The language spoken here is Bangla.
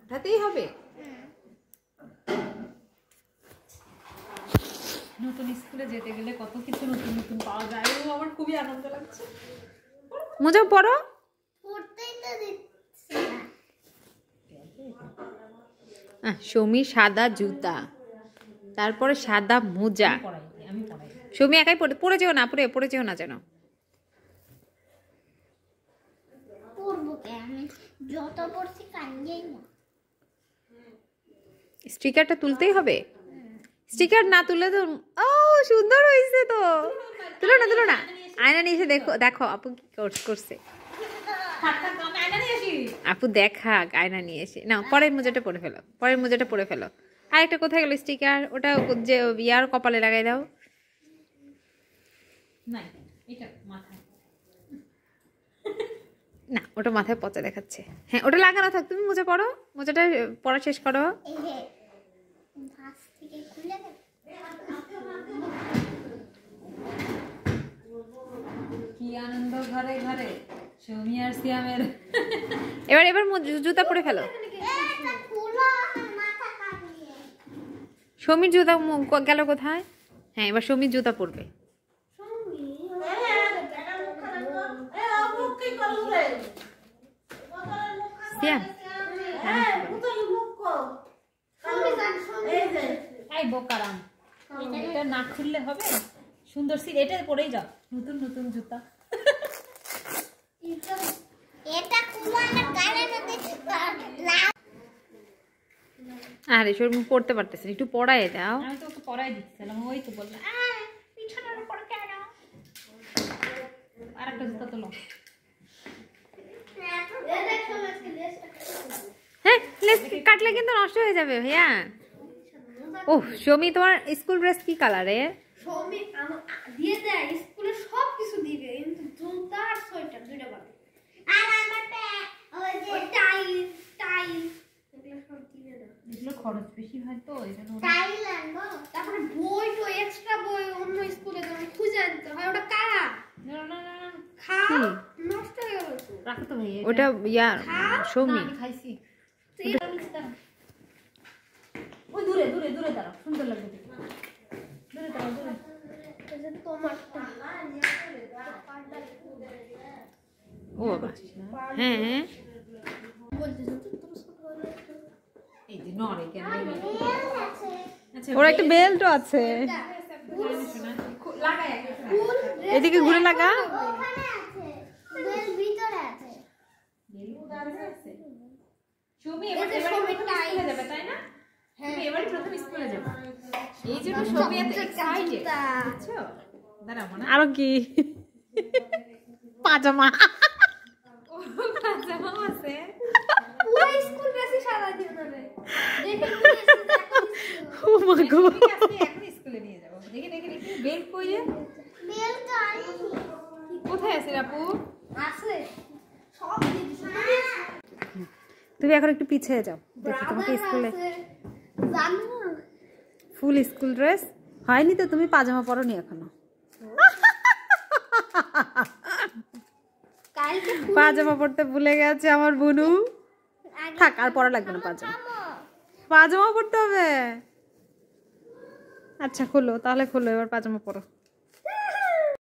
ওঠাতেই হবে। নতুন স্কুলে যেতে গেলে কত কিছু নতুন নতুন পাওয়া যায়, ও আমার খুবই আনন্দ লাগছে। মোজা পরো। সৌমি সাদা জুতা, তারপরে সাদা মোজা। সৌমি একাই পরে যেও না, পরে যেও না যেন। স্টিকারটা তুলতেই হবে। স্টিকার না তুললে তো। ও সুন্দর হয়েছে তো। তুলো না। আয়না নিয়ে এসে দেখো আপু কি করছে। আপু দেখা আয়না নিয়ে এসে না, পরের মোজাটা পরে ফেলো। আরেকটা কোথায় গেল স্টিকার? ওটা যে ইয়ার কপালে লাগাই দাও। না ওটা মাথায় পচা দেখাচ্ছে। হ্যাঁ ওটা লাগানো থাক, তুমি মোজা পরো, মোজাটা পড়া শেষ করো। কি আনন্দ ঘরে ঘরে সৌমি আর সিয়ামের। এবার জুতা পরে ফেলো। সৌমির জুতা গেল কোথায়? হ্যাঁ এবার সৌমির জুতা পরবে। বোকারাম, এটা না খুললে হবে? সুন্দর সিল, এটা পরেই যাও। নতুন নতুন জুতা। আরে শোরুম পড়তে পারতেছেন, একটু পড়াই দাও। আমি তো ওকে পড়াই দিচ্ছিলাম, ওই তো বললাম পিছনের উপর কেন। আরেকটা জুতা তোলো। হ্যাঁ লেস কাটলে কিন্তু নষ্ট হয়ে যাবে ভাইয়া। ওহ সৌমি তোমার স্কুল ড্রেস কি কালারে? সৌমি দিয়ে দেয় স্কুলে সব কিছু দিবে, কিন্তু জুতা আর সোয়েটার দুইটা বাদে। আর আমারটা ওই যে টাই এগুলো সব দিবে না। এগুলো খরচ বেশি হয় তো এজন্য। টাই আনবো, তারপরে বই তো এক্সট্রা বই অন্য স্কুলে যখন খুঁজে আনতে হয়, ওটা কারা? না খাও নষ্ট হয়ে গেল তো। রাখো তো ভাইয়া, ওটা ইয়া সৌমি। আমি খাইছি। ওই দূরে দাঁড়াও, সুন্দর লাগবে। দূরে দাঁড়াও। ও বাবা হ্যাঁ এই যে নরে কেন। ওর একটা বেল্টও আছে, এদিকে ঘুরে লাগা। আরো কি পাজামা আছে। কোথায় আছে আপু? তুমি এখন একটু পিছিয়ে যাও, দেখি তোমাকে স্কুলে ফুল স্কুল ড্রেস হয়নি তো, তুমি পাজামা পরোনি এখনো। পাজামা পরতে ভুলে গেছে আমার বুনু। থাক আর পরা লাগবে না, পাজামা পরতে হবে। আচ্ছা খোলো তাহলে, খোলো এবার পাজামা পরো।